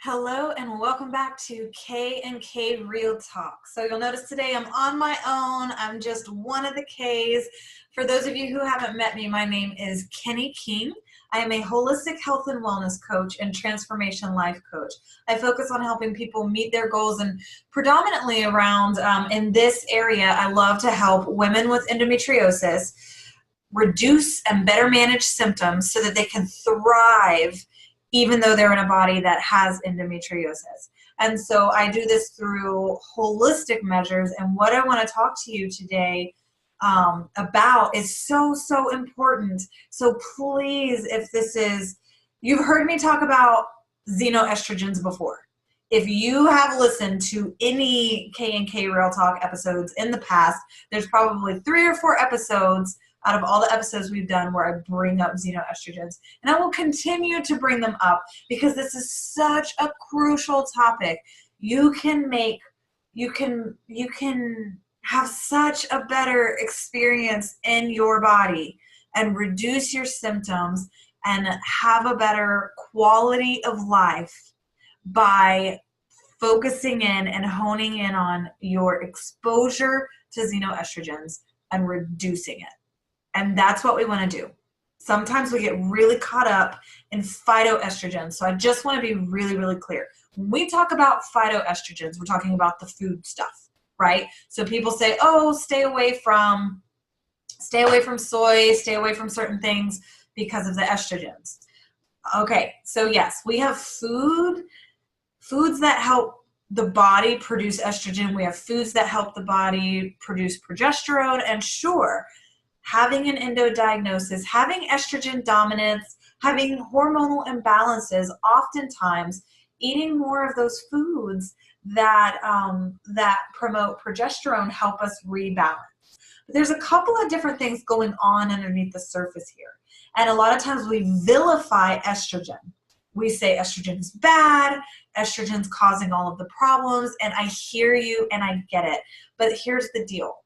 Hello and welcome back to K&K Real Talk. So you'll notice today I'm on my own. I'm just one of the Ks. For those of you who haven't met me, my name is Kenny King. I am a holistic health and wellness coach and transformation life coach. I focus on helping people meet their goals and predominantly around in this area, I love to help women with endometriosis reduce and better manage symptoms so that they can thrive even though they're in a body that has endometriosis. And so I do this through holistic measures. And what I want to talk to you today about is so important. So please, if this is, you've heard me talk about xenoestrogens before. If you have listened to any K&K Real Talk episodes in the past, there's probably 3 or 4 episodes out of all the episodes we've done where I bring up xenoestrogens. And I will continue to bring them up because this is such a crucial topic. You can have such a better experience in your body and reduce your symptoms and have a better quality of life by focusing in and honing in on your exposure to xenoestrogens and reducing it. And that's what we want to do. Sometimes we get really caught up in phytoestrogens. So I just want to be really clear. When we talk about phytoestrogens, we're talking about the food stuff, right? So people say, oh, stay away from soy, stay away from certain things because of the estrogens. Okay, so yes, we have foods that help the body produce estrogen. We have foods that help the body produce progesterone. And sure, having an endodiagnosis, having estrogen dominance, having hormonal imbalances, oftentimes eating more of those foods that promote progesterone help us rebalance. But there's a couple of different things going on underneath the surface here. And a lot of times we vilify estrogen. We say estrogen is bad, estrogen's causing all of the problems, and I hear you and I get it. But here's the deal.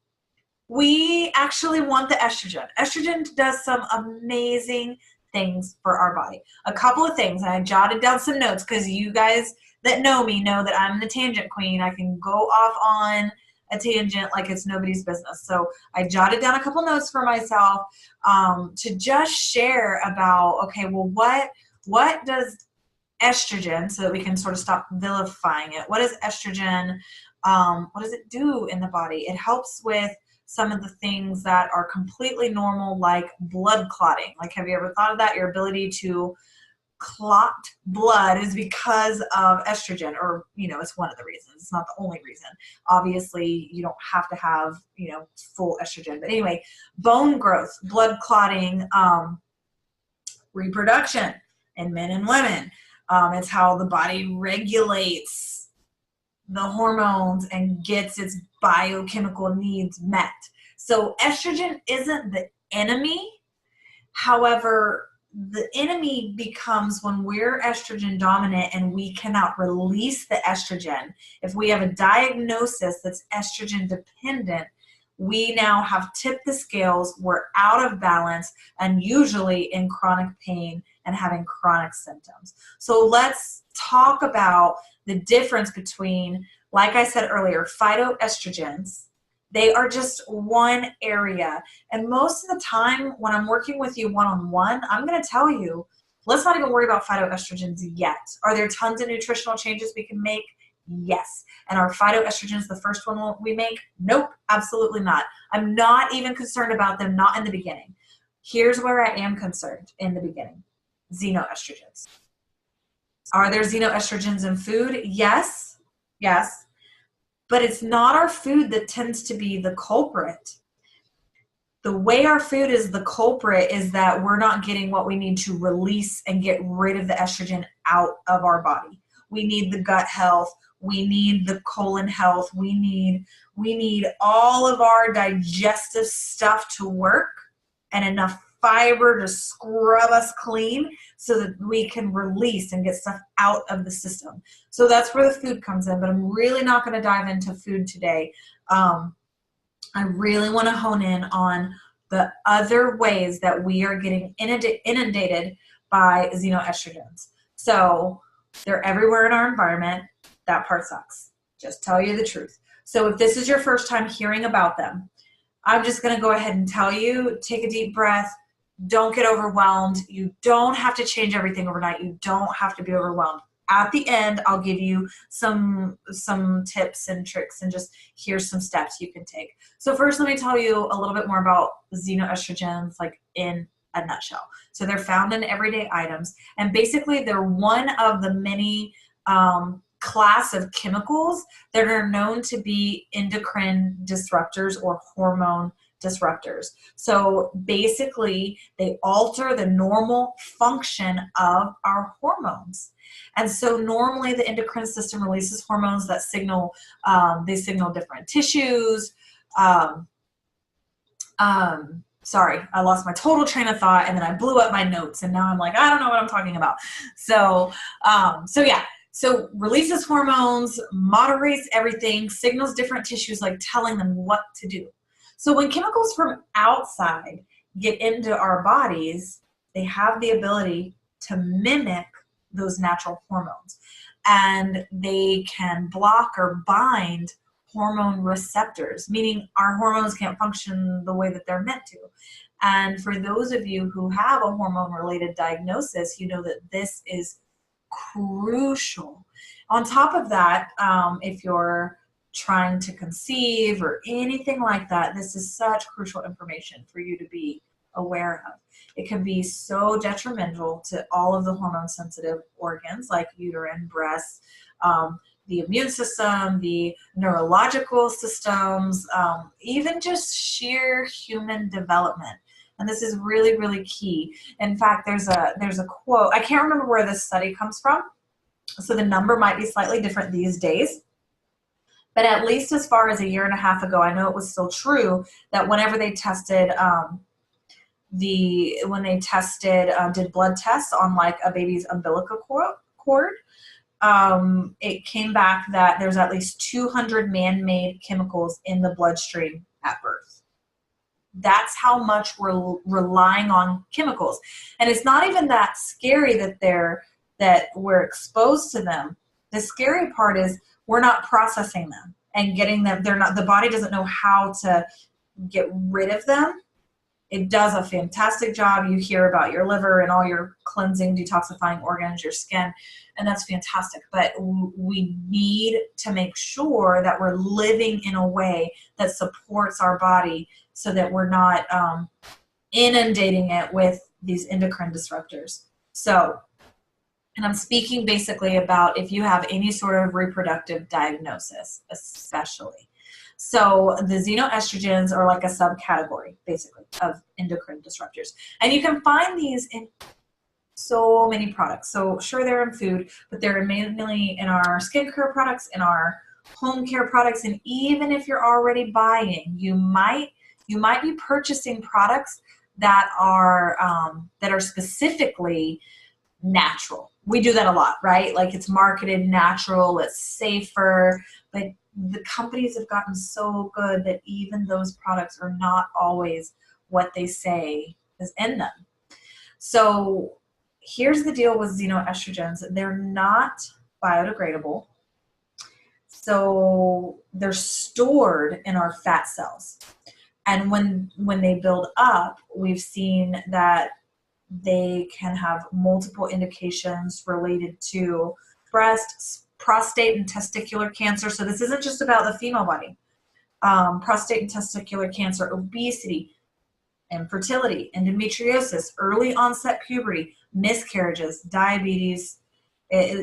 We actually want the estrogen. Estrogen does some amazing things for our body. A couple of things, and I jotted down some notes because you guys that know me know that I'm the tangent queen. I can go off on a tangent like it's nobody's business. So I jotted down a couple notes for myself to just share about, okay, well, what does estrogen, so that we can sort of stop vilifying it, what does estrogen, what does it do in the body? It helps with some of the things that are completely normal, like blood clotting. Like, have you ever thought of that? Your ability to clot blood is because of estrogen, or, it's one of the reasons. It's not the only reason. Obviously, you don't have to have, full estrogen. But anyway, bone growth, blood clotting, reproduction in men and women. It's how the body regulates the hormones and gets its biochemical needs met. So estrogen isn't the enemy. However, the enemy becomes when we're estrogen dominant and we cannot release the estrogen. If we have a diagnosis that's estrogen dependent, we now have tipped the scales, we're out of balance, and usually in chronic pain and having chronic symptoms. So let's talk about the difference between, like I said earlier, phytoestrogens. They are just one area. And most of the time when I'm working with you one-on-one, I'm going to tell you, let's not even worry about phytoestrogens yet. Are there tons of nutritional changes we can make? Yes. And are phytoestrogens the first one we make? Nope, absolutely not. I'm not even concerned about them, not in the beginning. Here's where I am concerned in the beginning. Xenoestrogens. Are there xenoestrogens in food? Yes. But it's not our food that tends to be the culprit. The way our food is the culprit is that we're not getting what we need to release and get rid of the estrogen out of our body. We need the gut health. We need the colon health. We need all of our digestive stuff to work and enough fiber to scrub us clean so that we can release and get stuff out of the system. So that's where the food comes in, but I'm really not going to dive into food today. I really want to hone in on the other ways that we are getting inundated by xenoestrogens. So They're everywhere in our environment. That part sucks. Just tell you the truth. So if this is your first time hearing about them, I'm just going to go ahead and tell you, take a deep breath. Don't get overwhelmed. You don't have to change everything overnight. You don't have to be overwhelmed. At the end, I'll give you some tips and tricks and just here's some steps you can take. So first, let me tell you a little bit more about xenoestrogens, like in a nutshell. So they're found in everyday items, and basically they're one of the many class of chemicals that are known to be endocrine disruptors or hormone disruptors. So basically they alter the normal function of our hormones. And so normally the endocrine system releases hormones that signal, they signal different tissues. Sorry, I lost my total train of thought and then I blew up my notes and now I'm like, I don't know what I'm talking about. So yeah. So releases hormones, moderates everything, signals different tissues, like telling them what to do. So when chemicals from outside get into our bodies, they have the ability to mimic those natural hormones. And they can block or bind hormone receptors, meaning our hormones can't function the way that they're meant to. And for those of you who have a hormone-related diagnosis, you know that this is crucial. On top of that, if you're trying to conceive or anything like that, this is such crucial information for you to be aware of. It can be so detrimental to all of the hormone sensitive organs like uterine, breasts, the immune system, the neurological systems, even just sheer human development. And this is really, really key. In fact, there's a quote, I can't remember where this study comes from, so the number might be slightly different these days. But at least as far as a year and a half ago, I know it was still true that whenever they tested did blood tests on like a baby's umbilical cord, it came back that there's at least 200 man-made chemicals in the bloodstream at birth. That's how much we're relying on chemicals. And it's not even that scary that we're exposed to them. The scary part is we're not processing them and getting them. The body doesn't know how to get rid of them. It does a fantastic job. You hear about your liver and all your cleansing, detoxifying organs, your skin, and that's fantastic. But we need to make sure that we're living in a way that supports our body so that we're not inundating it with these endocrine disruptors. So, and I'm speaking basically about if you have any sort of reproductive diagnosis, especially. So the xenoestrogens are like a subcategory, basically, of endocrine disruptors. And you can find these in so many products. So sure, they're in food, but they're mainly in our skincare products, in our home care products, and even if you're already buying, you might be purchasing products that are specifically natural. We do that a lot, right? Like it's marketed natural, it's safer, but the companies have gotten so good that even those products are not always what they say is in them. So here's the deal with xenoestrogens. They're not biodegradable. So they're stored in our fat cells. And when they build up, we've seen that they can have multiple indications related to breast, prostate, and testicular cancer. So this isn't just about the female body. Prostate and testicular cancer, obesity, infertility, endometriosis, early onset puberty, miscarriages, diabetes,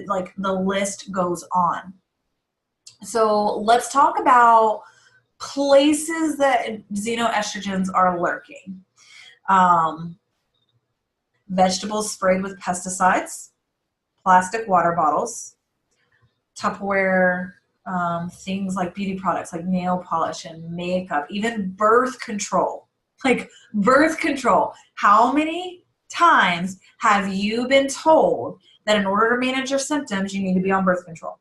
like the list goes on. So let's talk about places that xenoestrogens are lurking. Vegetables sprayed with pesticides, plastic water bottles, Tupperware, things like beauty products like nail polish and makeup, even birth control. Like birth control. How many times have you been told that in order to manage your symptoms, you need to be on birth control?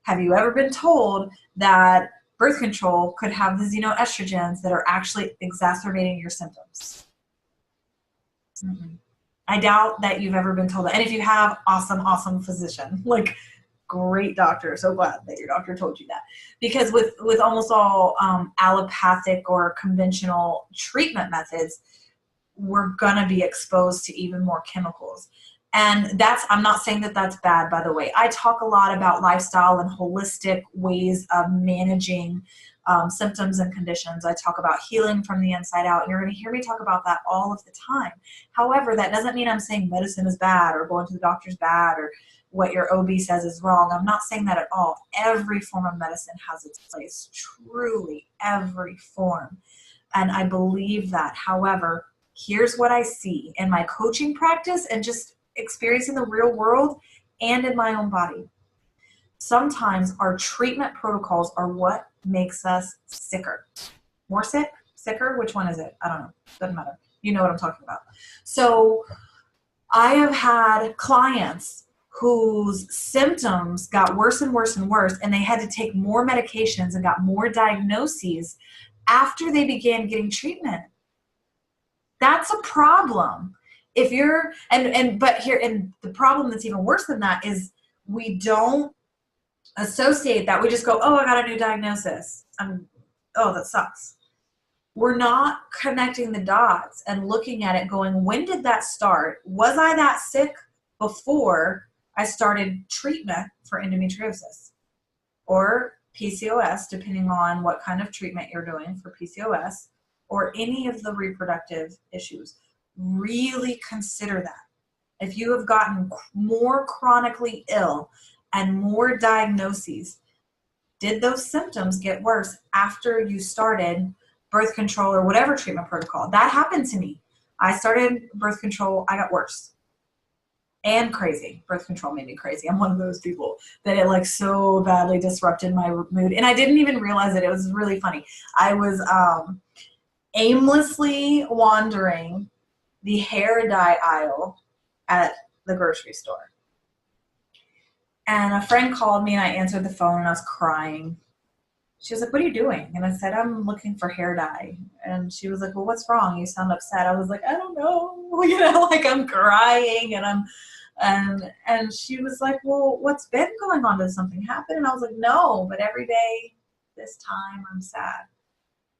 Have you ever been told that birth control could have the xenoestrogens that are actually exacerbating your symptoms? Mm-mm. I doubt that you've ever been told that. And if you have, awesome physician, like great doctor. So glad that your doctor told you that. Because with almost all allopathic or conventional treatment methods, we're going to be exposed to even more chemicals. And I'm not saying that that's bad, by the way. I talk a lot about lifestyle and holistic ways of managing symptoms and conditions. I talk about healing from the inside out, and you're going to hear me talk about that all of the time. However, that doesn't mean I'm saying medicine is bad or going to the doctor's bad or what your OB says is wrong. I'm not saying that at all. Every form of medicine has its place, truly every form. And I believe that. However, here's what I see in my coaching practice and just experiencing the real world and in my own body. Sometimes our treatment protocols are what makes us sicker. More sick? Sicker? Which one is it? I don't know. Doesn't matter. You know what I'm talking about. So I have had clients whose symptoms got worse and worse and worse, and they had to take more medications and got more diagnoses after they began getting treatment. That's a problem. If you're, but here, and the problem that's even worse than that is we don't associate that. We just go, oh, I got a new diagnosis. Oh, that sucks. We're not connecting the dots and looking at it going, when did that start? Was I that sick before I started treatment for endometriosis or PCOS, depending on what kind of treatment you're doing for PCOS or any of the reproductive issues? Really consider that. If you have gotten more chronically ill and more diagnoses, did those symptoms get worse after you started birth control or whatever treatment protocol? That happened to me. I started birth control, I got worse. And crazy. Birth control made me crazy. I'm one of those people that it like so badly disrupted my mood. And I didn't even realize it. It was really funny. I was aimlessly wandering the hair dye aisle at the grocery store. And a friend called me and I answered the phone and I was crying. She was like, what are you doing? And I said, I'm looking for hair dye. And she was like, well, what's wrong? You sound upset. I was like, I don't know. You know, like I'm crying and she was like, well, what's been going on? Did something happen? And I was like, no, but every day this time I'm sad.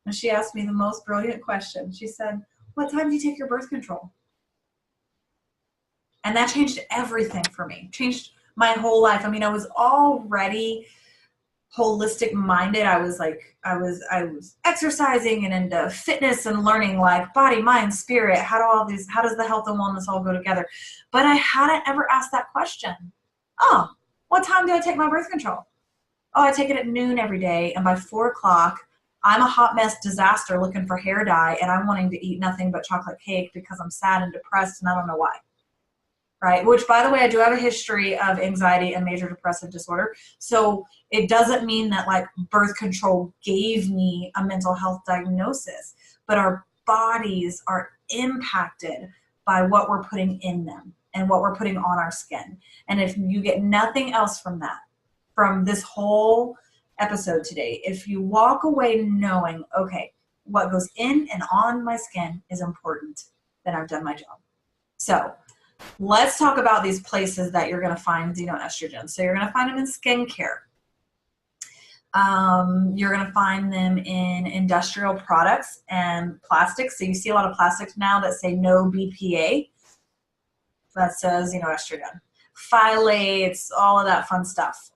And she asked me the most brilliant question. She said, what time do you take your birth control? And that changed everything for me, changed my whole life. I mean, I was already holistic minded. I was exercising and into fitness and learning like body, mind, spirit. How does the health and wellness all go together? But I hadn't ever asked that question. Oh, what time do I take my birth control? Oh, I take it at noon every day. And by 4 o'clock, I'm a hot mess disaster looking for hair dye and I'm wanting to eat nothing but chocolate cake because I'm sad and depressed and I don't know why. Right? Which, by the way, I do have a history of anxiety and major depressive disorder. So it doesn't mean that like birth control gave me a mental health diagnosis, but our bodies are impacted by what we're putting in them and what we're putting on our skin. And if you get nothing else from that, from this whole episode today, if you walk away knowing, okay, what goes in and on my skin is important, then I've done my job. So let's talk about these places that you're going to find xenoestrogens. So you're going to find them in skincare. You're going to find them in industrial products and plastics. So you see a lot of plastics now that say no BPA. That says xenoestrogen. Phthalates, all of that fun stuff.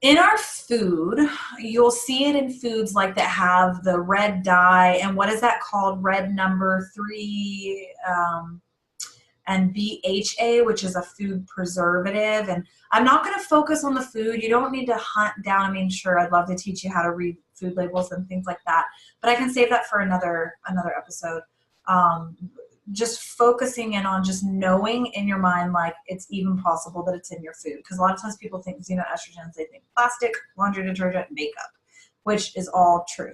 In our food, you'll see it in foods like that have the red dye. And what is that called? Red number 3. And BHA, which is a food preservative. And I'm not going to focus on the food. You don't need to hunt down. I mean, sure, I'd love to teach you how to read food labels and things like that, but I can save that for another episode. Just focusing in on just knowing in your mind, like it's even possible that it's in your food. Because a lot of times people think xenoestrogens, they think plastic, laundry detergent, makeup, which is all true.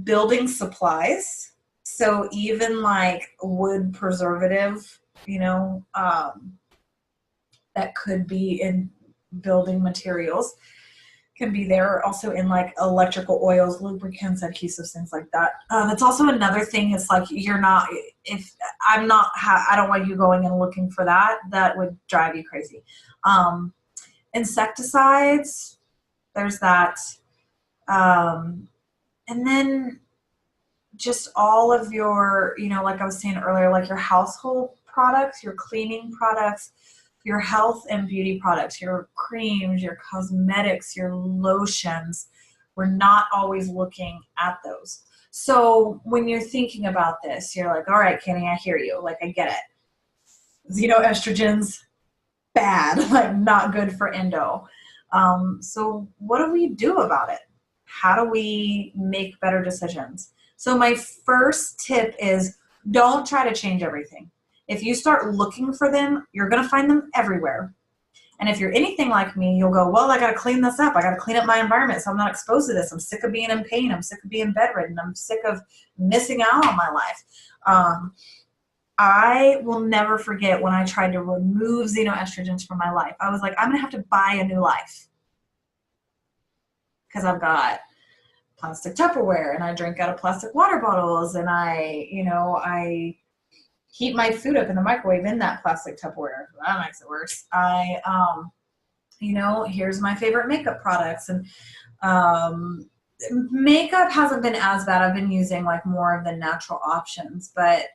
Building supplies. So even like wood preservative, that could be in building materials. can be there, also in like electrical oils, lubricants, adhesives, things like that. That's also another thing. It's like you're not, if I'm not, I don't want you going and looking for that. That would drive you crazy. Insecticides, there's that. And then just all of your, like I was saying earlier, like your household products, your cleaning products, your health and beauty products, your creams, your cosmetics, your lotions. We're not always looking at those. So when you're thinking about this, you're like, all right, Kenny, I hear you. Like, I get it. Xenoestrogens, bad, like not good for endo. So what do we do about it? How do we make better decisions? So my first tip is don't try to change everything. If you start looking for them, you're going to find them everywhere. And if you're anything like me, you'll go, well, I got to clean this up. I got to clean up my environment so I'm not exposed to this. I'm sick of being in pain. I'm sick of being bedridden. I'm sick of missing out on my life. I will never forget when I tried to remove xenoestrogens from my life. I was like, I'm going to have to buy a new life because I've got plastic Tupperware and I drink out of plastic water bottles and I heat my food up in the microwave in that plastic Tupperware. That makes it worse. Here's my favorite makeup products. And makeup hasn't been as bad. I've been using like more of the natural options, but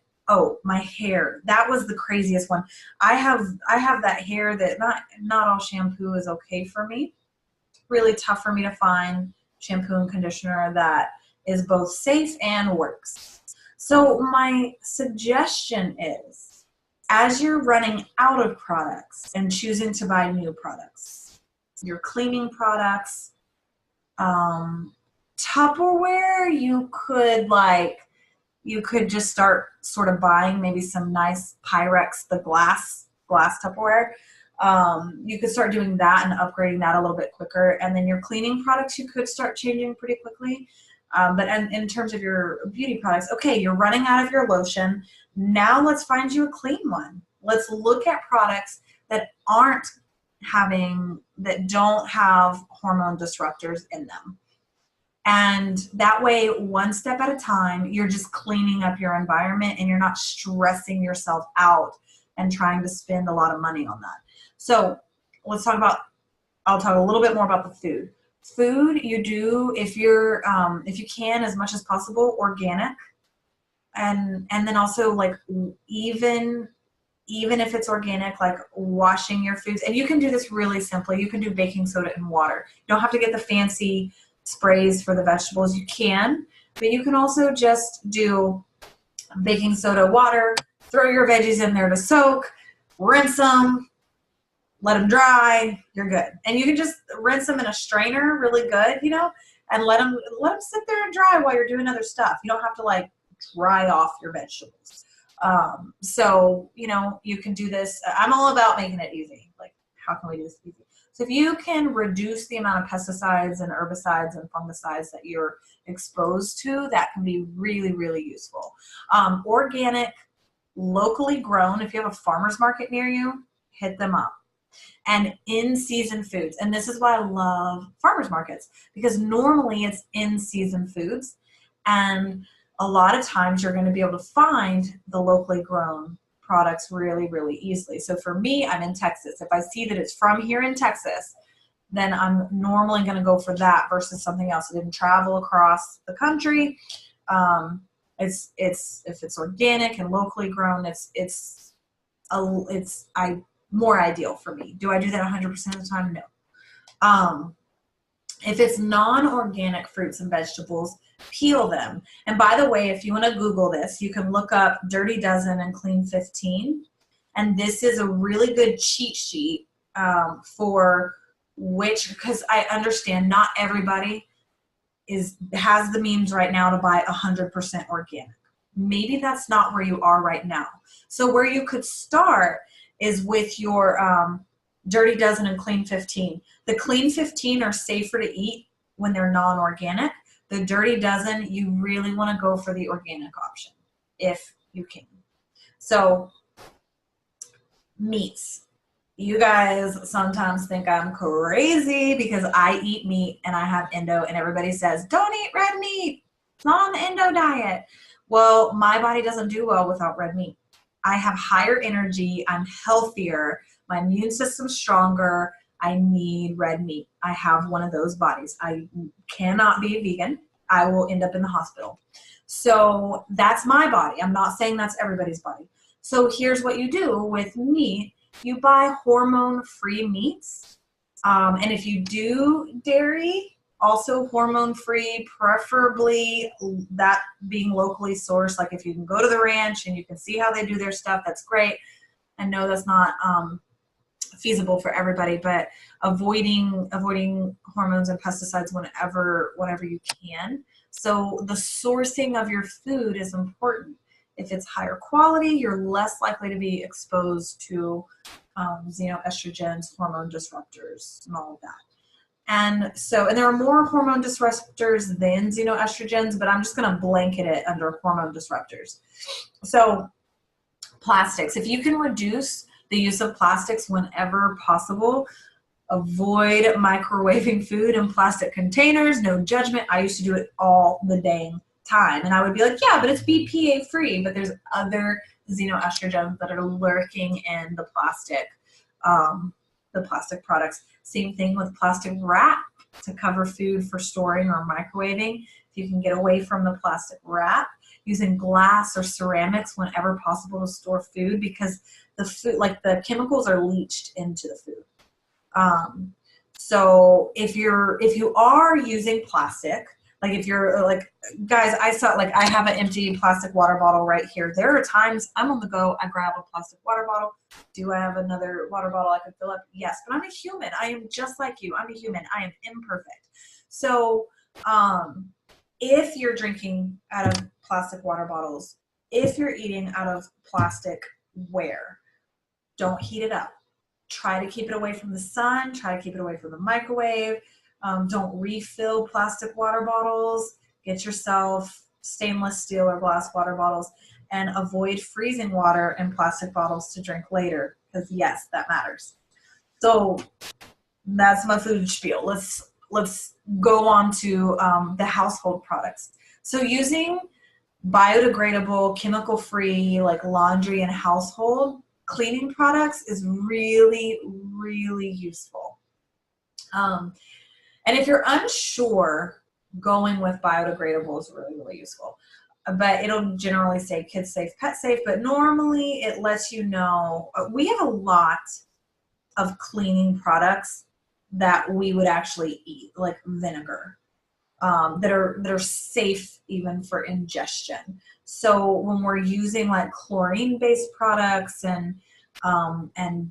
my hair, that was the craziest one. I have that hair that not all shampoo is okay for me. Really tough for me to find shampoo and conditioner that is both safe and works. So my suggestion is, as you're running out of products and choosing to buy new products, your cleaning products, Tupperware, you could just start sort of buying maybe some nice Pyrex, the glass Tupperware. You could start doing that and upgrading that a little bit quicker. And then your cleaning products, you could start changing pretty quickly. But in terms of your beauty products, okay, you're running out of your lotion. Now let's find you a clean one. Let's look at products that don't have hormone disruptors in them. And that way, one step at a time, you're just cleaning up your environment and you're not stressing yourself out and trying to spend a lot of money on that. So I'll talk a little bit more about the food. Food, you do, if you can, as much as possible, organic. And then also, like, even if it's organic, like washing your foods. And you can do this really simply. You can do baking soda and water. You don't have to get the fancy sprays for the vegetables. You can, but you can also just do baking soda, water, throw your veggies in there to soak, rinse them, let them dry, you're good. And you can just rinse them in a strainer really good, and let them sit there and dry while you're doing other stuff. You don't have to like dry off your vegetables. So, you can do this. I'm all about making it easy. Like, how can we do this easy? So if you can reduce the amount of pesticides and herbicides and fungicides that you're exposed to, that can be really, really useful. Organic, locally grown, if you have a farmer's market near you, hit them up. And in-season foods. And this is why I love farmers markets, because normally it's in-season foods. And a lot of times you're going to be able to find the locally grown products really, really easily. So for me, I'm in Texas. If I see that it's from here in Texas, then I'm normally going to go for that versus something else. I didn't travel across the country. If it's organic and locally grown, it's more ideal for me. Do I do that 100% of the time? No. If it's non-organic fruits and vegetables, peel them. And by the way, if you want to Google this, you can look up Dirty Dozen and Clean 15. And this is a really good cheat sheet for because I understand not everybody has the means right now to buy 100% organic. Maybe that's not where you are right now. So where you could start is with your Dirty Dozen and Clean 15. The Clean 15 are safer to eat when they're non-organic. The Dirty Dozen, you really want to go for the organic option if you can. So meats. You guys sometimes think I'm crazy because I eat meat and I have endo, and everybody says, don't eat red meat. It's not on the endo diet. Well, my body doesn't do well without red meat. I have higher energy. I'm healthier. My immune system's stronger. I need red meat. I have one of those bodies. I cannot be a vegan. I will end up in the hospital. So that's my body. I'm not saying that's everybody's body. So here's what you do with meat. You buy hormone-free meats. And if you do dairy, also hormone-free, preferably that being locally sourced. Like if you can go to the ranch and you can see how they do their stuff, that's great. I know that's not feasible for everybody, but avoiding hormones and pesticides whenever you can. So the sourcing of your food is important. If it's higher quality, you're less likely to be exposed to xenoestrogens, hormone disruptors, and all of that. And there are more hormone disruptors than xenoestrogens, but I'm just going to blanket it under hormone disruptors. So plastics, if you can reduce the use of plastics whenever possible, avoid microwaving food in plastic containers. No judgment. I used to do it all the dang time. And I would be like, yeah, but it's BPA free, but there's other xenoestrogens that are lurking in the plastic products. Same thing with plastic wrap to cover food for storing or microwaving. If you can get away from the plastic wrap, using glass or ceramics whenever possible to store food, because the food, like the chemicals, are leached into the food. So if you are using plastic, like if you're like, guys, I have an empty plastic water bottle right here. There are times I'm on the go, I grab a plastic water bottle. Do I have another water bottle I can fill up? Yes, but I'm a human. I am just like you. I'm a human. I am imperfect. So if you're drinking out of plastic water bottles, if you're eating out of plastic ware, don't heat it up. Try to keep it away from the sun. Try to keep it away from the microwave. Don't refill plastic water bottles. Get yourself stainless steel or glass water bottles, and avoid freezing water in plastic bottles to drink later, because yes, that matters. So that's my food spiel. Let's go on to the household products. So using biodegradable, chemical-free, like laundry and household cleaning products is really, really useful. And if you're unsure, going with biodegradable is really, really useful. But it'll generally say kids safe, pet safe, but normally it lets you know. We have a lot of cleaning products that we would actually eat, like vinegar, that are safe even for ingestion. So when we're using like chlorine-based products and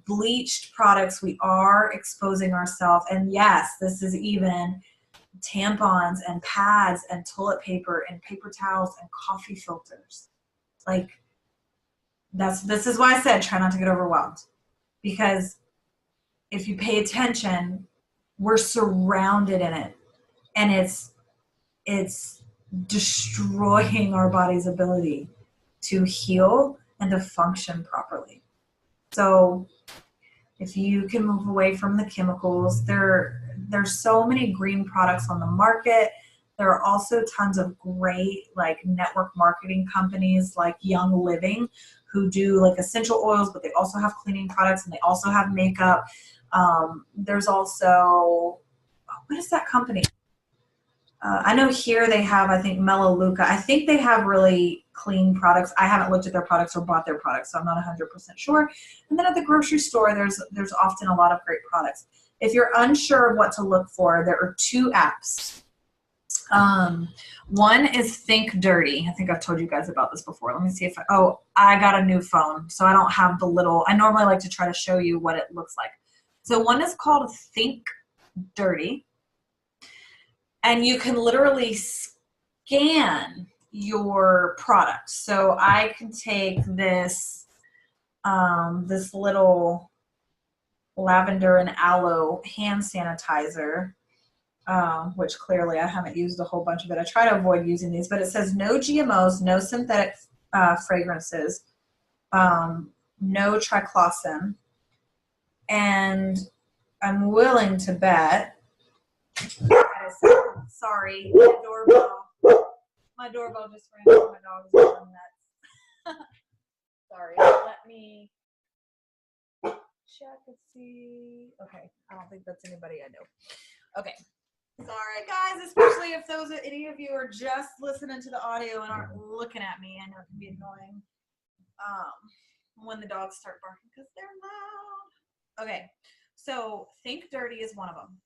bleached products, we are exposing ourselves. And yes, this is even tampons and pads and toilet paper and paper towels and coffee filters. Like this is why I said try not to get overwhelmed, because if you pay attention, we're surrounded in it, and it's destroying our body's ability to heal and to function properly. So if you can move away from the chemicals, there's so many green products on the market. There are also tons of great like network marketing companies like Young Living, who do like essential oils, but they also have cleaning products and they also have makeup. There's also, what is that company? I know here they have, I think, Melaleuca. I think they have really clean products. I haven't looked at their products or bought their products, so I'm not 100% sure. And then at the grocery store, there's often a lot of great products. If you're unsure of what to look for, there are two apps. One is Think Dirty. I think I've told you guys about this before. Let me see if I got a new phone, so I don't have the little, I normally like to try to show you what it looks like. So one is called Think Dirty. And you can literally scan your product. So I can take this this little lavender and aloe hand sanitizer, which clearly I haven't used a whole bunch of it. I try to avoid using these, but it says no GMOs, no synthetic fragrances, no triclosan, And I'm willing to bet. Sorry, my doorbell just rang. My dog is going nuts. Sorry, let me check and see. Okay, I don't think that's anybody I know. Okay, sorry guys, especially if any of you are just listening to the audio and aren't looking at me. I know it can be annoying when the dogs start barking because they're loud. Okay, so Think Dirty is one of them.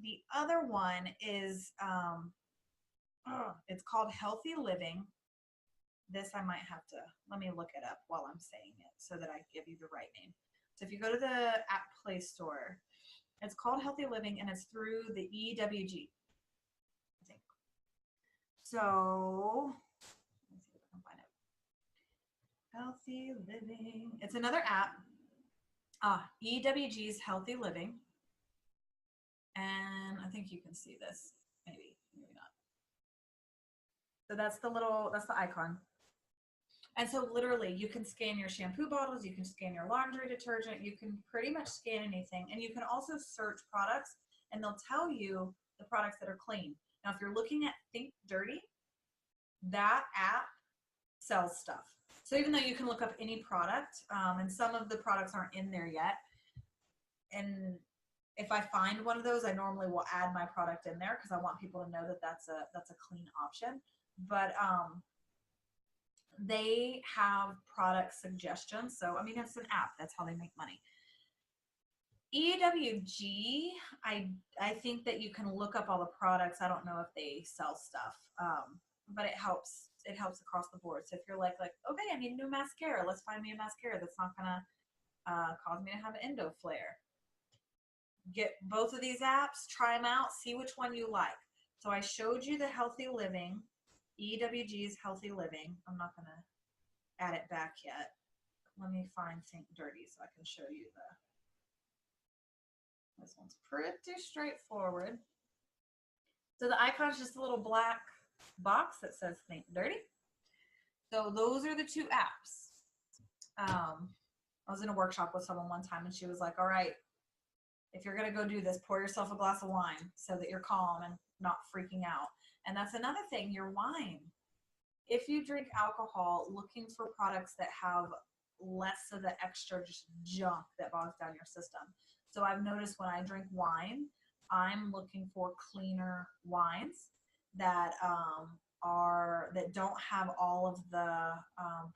The other one is it's called Healthy Living. This I might have to, let me look it up while I'm saying it so that I give you the right name. So if you go to the app Play Store, it's called Healthy Living and it's through the EWG, I think. So let's see if I can find it. Healthy Living. It's another app. EWG's Healthy Living. And I think you can see this. Maybe not. So that's the icon. And so literally you can scan your shampoo bottles, you can scan your laundry detergent, you can pretty much scan anything. And you can also search products and they'll tell you the products that are clean. Now, if you're looking at Think Dirty, that app sells stuff. So even though you can look up any product, and some of the products aren't in there yet, and if I find one of those, I normally will add my product in there because I want people to know that that's a clean option. But they have product suggestions. So, I mean, it's an app. That's how they make money. EWG, I think that you can look up all the products. I don't know if they sell stuff, but it helps. It helps across the board. So if you're like, okay, I need a new mascara. Let's find me a mascara that's not going to cause me to have an endo flare. Get both of these apps, try them out, see which one you like. So I showed you the Healthy Living, EWG's Healthy Living. I'm not going to add it back yet. Let me find Think Dirty so I can show you this one's pretty straightforward. So the icon's just a little black box that says Think Dirty. So those are the two apps. I was in a workshop with someone one time and she was like, all right, if you're going to go do this, pour yourself a glass of wine so that you're calm and not freaking out. And that's another thing, your wine. If you drink alcohol, looking for products that have less of the extra just junk that bogs down your system. So I've noticed when I drink wine, I'm looking for cleaner wines that that don't have all of the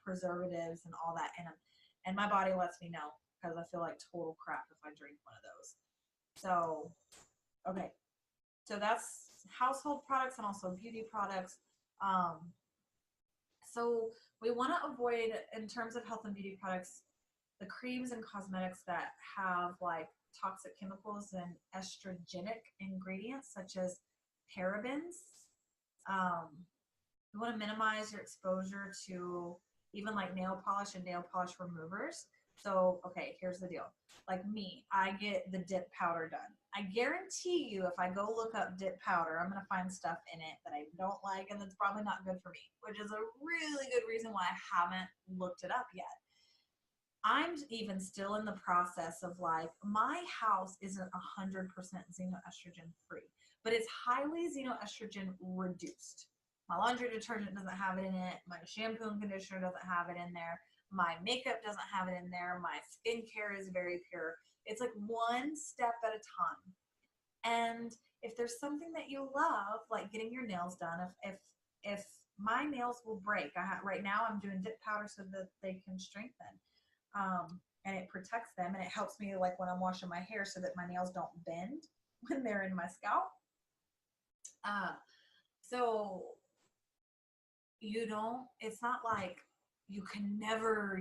preservatives and all that in them. And my body lets me know because I feel like total crap if I drink one of those. So, okay. So that's household products and also beauty products. So we want to avoid, in terms of health and beauty products, the creams and cosmetics that have like toxic chemicals and estrogenic ingredients such as parabens. You want to minimize your exposure to even like nail polish and nail polish removers. So, okay, here's the deal. Like me, I get the dip powder done. I guarantee you if I go look up dip powder, I'm going to find stuff in it that I don't like and that's probably not good for me, which is a really good reason why I haven't looked it up yet. I'm even still in the process of like, my house isn't 100% xenoestrogen free, but it's highly xenoestrogen reduced. My laundry detergent doesn't have it in it. My shampoo and conditioner doesn't have it in there. My makeup doesn't have it in there. My skincare is very pure. It's like one step at a time. And if there's something that you love, like getting your nails done, if my nails will break, right now I'm doing dip powder so that they can strengthen. And it protects them and it helps me like when I'm washing my hair so that my nails don't bend when they're in my scalp. So it's not like you can never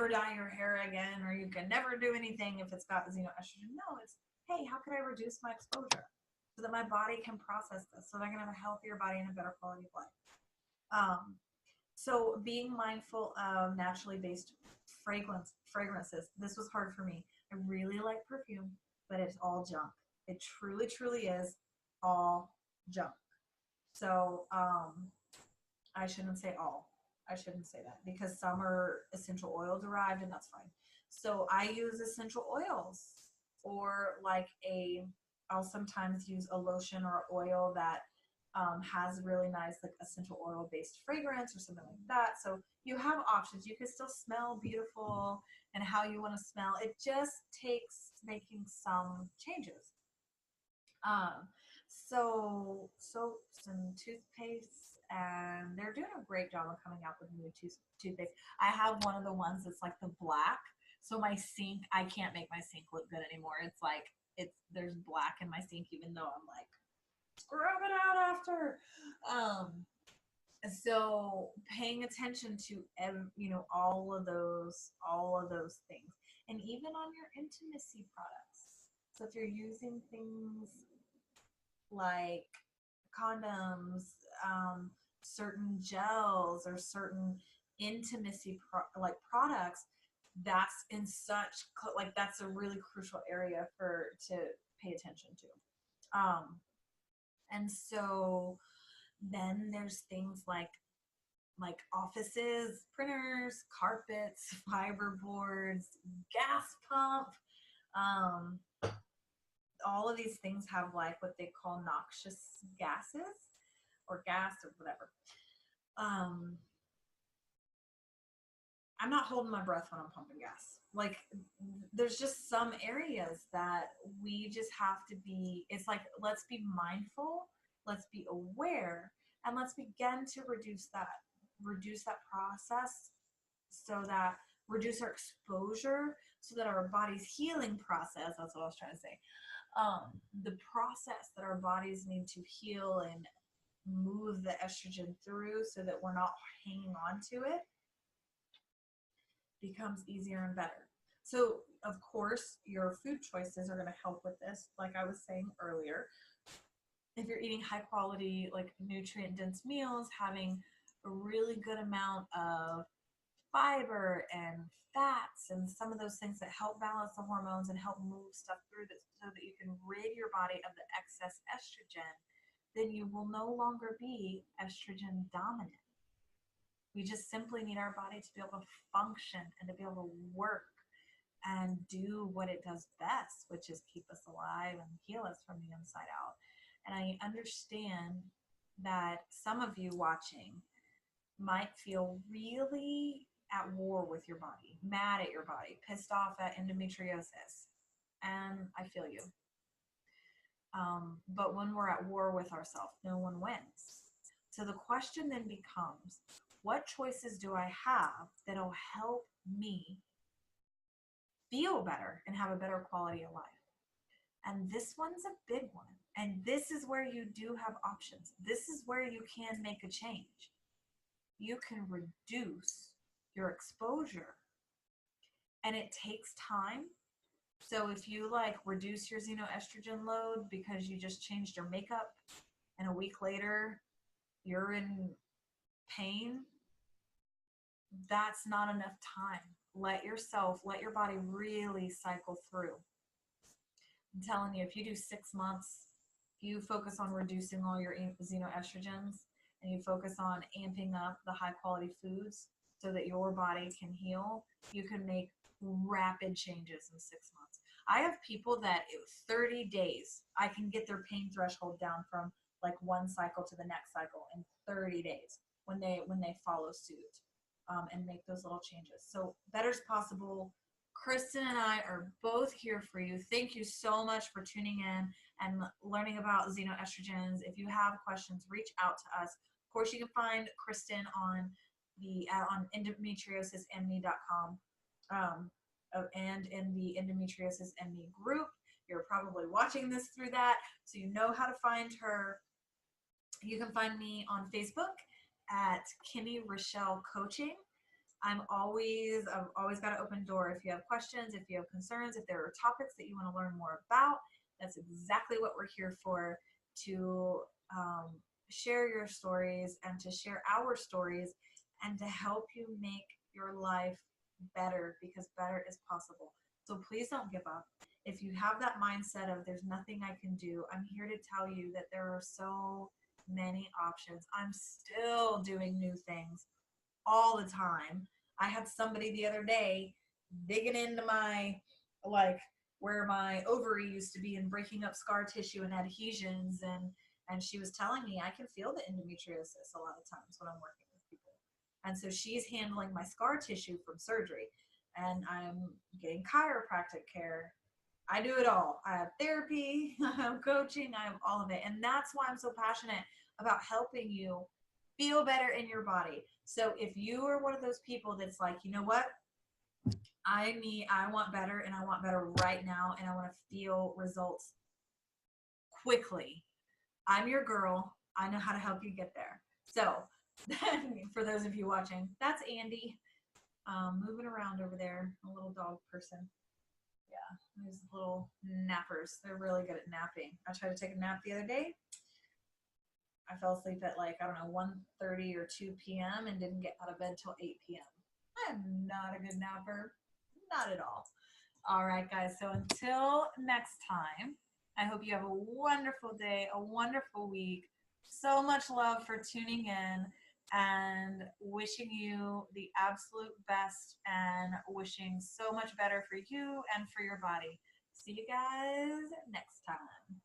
dye your hair again or you can never do anything if it's got xenoestrogen. No, it's, hey, how can I reduce my exposure so that my body can process this so that I can have a healthier body and a better quality of life. So being mindful of naturally based fragrances. This was hard for me. I really like perfume, but it's all junk. It truly, truly is all junk. So I shouldn't say all. I shouldn't say that because some are essential oil derived and that's fine. So I use essential oils, or like I'll sometimes use a lotion or oil that has really nice like essential oil based fragrance or something like that. So you have options. You can still smell beautiful and how you want to smell. It just takes making some changes. Um, so soaps and toothpastes, and they're doing a great job of coming out with new toothpaste. I have one of the ones that's like the black. So my sink, I can't make my sink look good anymore. It's like there's black in my sink, even though I'm like scrub it out after. So paying attention to all of those things, and even on your intimacy products. So if you're using things like condoms, certain gels, or certain intimacy products, that's in such like that's a really crucial area for to pay attention to. And so then there's things like offices, printers, carpets, fiber boards, gas pump. Um, all of these things have like what they call noxious gases or gas or whatever. Um, I'm not holding my breath when I'm pumping gas. Like, there's just some areas that we just have to be, it's like, let's be mindful, let's be aware, and let's begin to reduce that process, so that reduce our exposure, so that our body's healing process, that's what I was trying to say, the process that our bodies need to heal and move the estrogen through so that we're not hanging on to it, becomes easier and better. So, of course, your food choices are going to help with this. Like I was saying earlier, if you're eating high quality, like nutrient dense meals, having a really good amount of fiber and fats and some of those things that help balance the hormones and help move stuff through this so that you can rid your body of the excess estrogen, then you will no longer be estrogen dominant. We just simply need our body to be able to function and to be able to work and do what it does best, which is keep us alive and heal us from the inside out. And I understand that some of you watching might feel really at war with your body, mad at your body, pissed off at endometriosis. And I feel you. But when we're at war with ourselves, no one wins. So the question then becomes, what choices do I have that'll help me feel better and have a better quality of life? And this one's a big one. And this is where you do have options. This is where you can make a change. You can reduce your exposure. And it takes time. So if you like reduce your xenoestrogen load because you just changed your makeup and a week later you're in pain, that's not enough time. Let your body really cycle through. I'm telling you, if you do 6 months, if you focus on reducing all your xenoestrogens and you focus on amping up the high quality foods so that your body can heal, you can make rapid changes in 6 months. I have people that 30 days, I can get their pain threshold down from like one cycle to the next cycle in 30 days when they follow suit, and make those little changes. So better's possible. Kristen and I are both here for you. Thank you so much for tuning in and learning about xenoestrogens. If you have questions, reach out to us. Of course, you can find Kristen on endometriosisandme.com, and in the Endometriosis and Me group. You're probably watching this through that, so you know how to find her. You can find me on Facebook at Kimmy Rochelle Coaching. I've always got an open door. If you have questions, if you have concerns, if there are topics that you want to learn more about, that's exactly what we're here for, to share your stories and to share our stories and to help you make your life better, because better is possible. So please don't give up. If you have that mindset of there's nothing I can do, I'm here to tell you that there are so many options. I'm still doing new things all the time. I had somebody the other day digging into my, like, where my ovary used to be and breaking up scar tissue and adhesions. And she was telling me I can feel the endometriosis a lot of times when I'm working with people. And so she's handling my scar tissue from surgery, and I'm getting chiropractic care. I do it all. I have therapy, I have coaching, I have all of it. And that's why I'm so passionate about helping you feel better in your body. So if you are one of those people that's like, you know what? I want better, and I want better right now, and I want to feel results quickly. I'm your girl. I know how to help you get there. So, for those of you watching, that's Andy, moving around over there, a little dog person. Yeah, these little nappers. They're really good at napping. I tried to take a nap the other day. I fell asleep at, like, I don't know, 1:30 or 2 p.m. and didn't get out of bed till 8 p.m. I'm not a good napper. Not at all. All right, guys. So until next time, I hope you have a wonderful day, a wonderful week. So much love for tuning in, and wishing you the absolute best, and wishing so much better for you and for your body. See you guys next time.